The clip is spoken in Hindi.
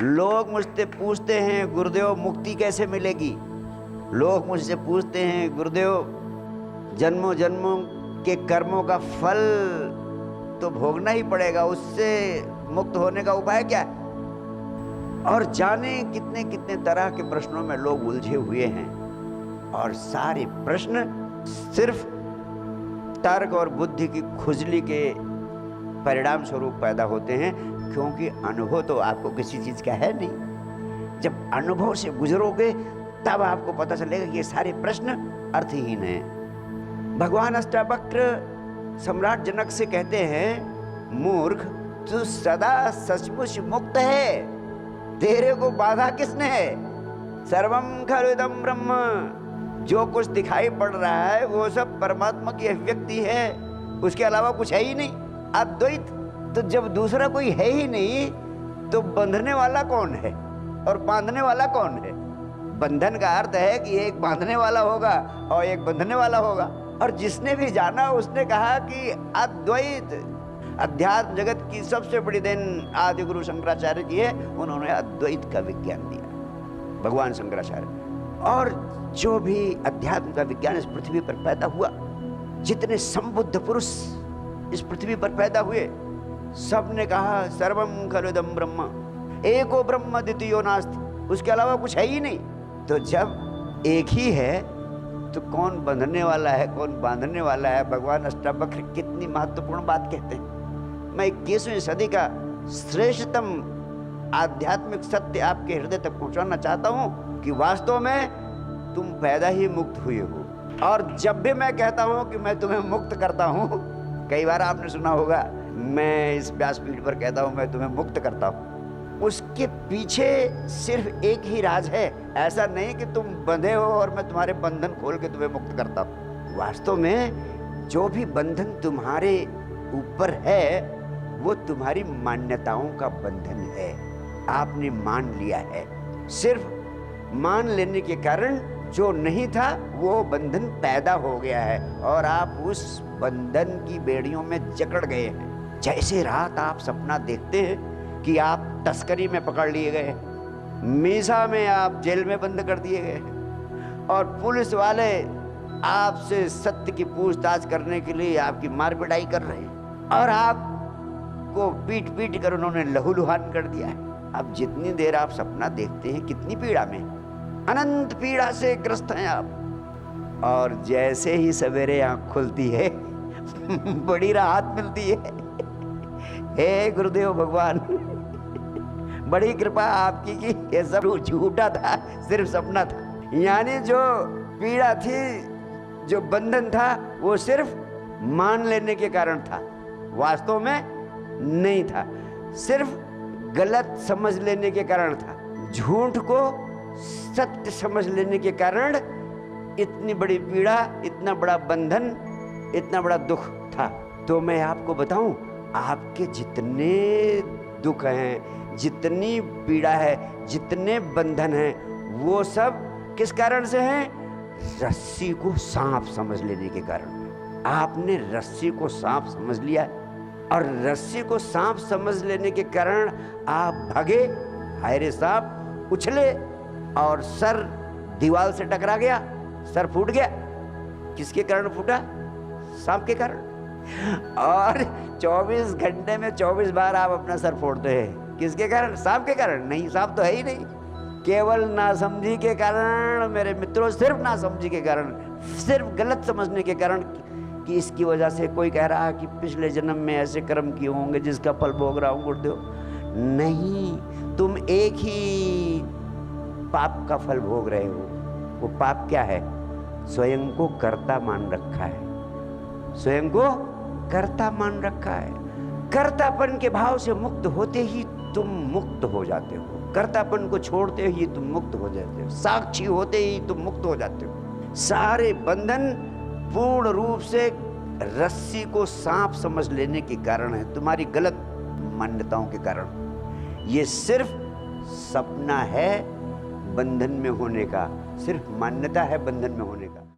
लोग मुझसे पूछते हैं गुरुदेव मुक्ति कैसे मिलेगी। लोग मुझसे पूछते हैं गुरुदेव जन्मों जन्मों के कर्मों का फल तो भोगना ही पड़ेगा, उससे मुक्त होने का उपाय क्या है। और जाने कितने कितने तरह के प्रश्नों में लोग उलझे हुए हैं, और सारे प्रश्न सिर्फ तर्क और बुद्धि की खुजली के परिणाम स्वरूप पैदा होते हैं, क्योंकि अनुभव तो आपको किसी चीज का है नहीं। जब अनुभव से गुजरोगे तब आपको पता चलेगा कि ये सारे प्रश्न अर्थहीन हैं। भगवान अष्टावक्र सम्राट जनक से कहते हैं, मूर्ख तू सदा सचमुच मुक्त है, तेरे को बाधा किसने है। सर्वम खलु इदं ब्रह्म, जो कुछ दिखाई पड़ रहा है वो सब परमात्मा की अभिव्यक्ति है, उसके अलावा कुछ है ही नहीं, अद्वैत। तो जब दूसरा कोई है ही नहीं तो बंधने वाला कौन है और बांधने वाला कौन है। बंधन का अर्थ है कि एक बांधने वाला होगा और एक बंधने वाला होगा। और जिसने भी जाना उसने कहा कि अद्वैत, अध्यात्म जगत की सबसे बड़ी देन आदि गुरु शंकराचार्य की है, उन्होंने अद्वैत का विज्ञान दिया, भगवान शंकराचार्य। और जो भी अध्यात्म का विज्ञान इस पृथ्वी पर पैदा हुआ, जितने संबुद्ध पुरुष इस पृथ्वी पर पैदा हुए, सब ने कहा सर्वम खलु इदं ब्रह्म, एको ब्रह्म द्वितीयो नास्ति, उसके अलावा कुछ है ही नहीं। तो जब एक ही है तो कौन बंधने वाला है, कौन बांधने वाला है। भगवान अष्टावक्र कितनी महत्वपूर्ण बात कहते हैं। मैं 21वीं सदी का श्रेष्ठतम आध्यात्मिक सत्य आपके हृदय तक पहुंचाना चाहता हूं कि वास्तव में तुम पैदा ही मुक्त हुए हो। और जब भी मैं कहता हूं कि मैं तुम्हें मुक्त करता हूं, कई बार आपने सुना होगा मैं इस व्यासपीठ पर कहता हूं मैं तुम्हें मुक्त करता हूं, उसके पीछे सिर्फ एक ही राज है। ऐसा नहीं कि तुम बंधे हो और मैं तुम्हारे बंधन खोल के तुम्हें मुक्त करता हूं। वास्तव में जो भी बंधन तुम्हारे ऊपर है वो तुम्हारी मान्यताओं का बंधन है, आपने मान लिया है। सिर्फ मान लेने के कारण जो नहीं था वो बंधन पैदा हो गया है और आप उस बंधन की बेड़ियों में जकड़ गए हैं। जैसे रात आप सपना देखते हैं कि आप तस्करी में पकड़ लिए गए, मीसा में आप जेल में बंद कर दिए गए हैं, और पुलिस वाले आपसे सत्य की पूछताछ करने के लिए आपकी मार पिटाई कर रहे हैं, और आपको पीट पीट कर उन्होंने लहूलुहान कर दिया है। अब जितनी देर आप सपना देखते हैं कितनी पीड़ा में, अनंत पीड़ा से ग्रस्त हैं आप। और जैसे ही सवेरे आंख खुलती है बड़ी राहत मिलती है। हे गुरुदेव भगवान, बड़ी कृपा आपकी कि ये सब झूठा था, सिर्फ सपना था। यानी जो पीड़ा थी, जो बंधन था, वो सिर्फ मान लेने के कारण था, वास्तव में नहीं था, सिर्फ गलत समझ लेने के कारण था। झूठ को सत्य समझ लेने के कारण इतनी बड़ी पीड़ा, इतना बड़ा बंधन, इतना बड़ा दुख था। तो मैं आपको बताऊं, आपके जितने दुख हैं, जितनी पीड़ा है, जितने बंधन हैं, वो सब किस कारण से हैं? रस्सी को सांप समझ लेने के कारण। आपने रस्सी को सांप समझ लिया, और रस्सी को सांप समझ लेने के कारण आप भागे, हाय रे सांप, उछले और सर दीवार से टकरा गया, सर फूट गया। किसके कारण फूटा? सांप के कारण। और 24 घंटे में 24 बार आप अपना सर फोड़ते हैं, किसके कारण? सांप के कारण? नहीं, सांप तो है ही नहीं। केवल नासमझी के कारण मेरे मित्रों, सिर्फ नासमझी के कारण, सिर्फ गलत समझने के कारण कि इसकी वजह से कोई कह रहा है कि पिछले जन्म में ऐसे कर्म किए होंगे जिसका फल भोग रहा हूं गुरुदेव। नहीं, तुम एक ही पाप का फल भोग रहे हो। वो पाप क्या है? स्वयं को कर्ता मान रखा है, स्वयं को कर्ता मान रखा है। कर्तापन के भाव से मुक्त होते ही तुम मुक्त हो जाते हो, कर्तापन को छोड़ते ही तुम मुक्त हो जाते हो, साक्षी होते ही तुम मुक्त हो जाते हो। सारे बंधन पूर्ण रूप से रस्सी को सांप समझ लेने के कारण है, तुम्हारी गलत मान्यताओं के कारण। ये सिर्फ सपना है बंधन में होने का, सिर्फ मान्यता है बंधन में होने का।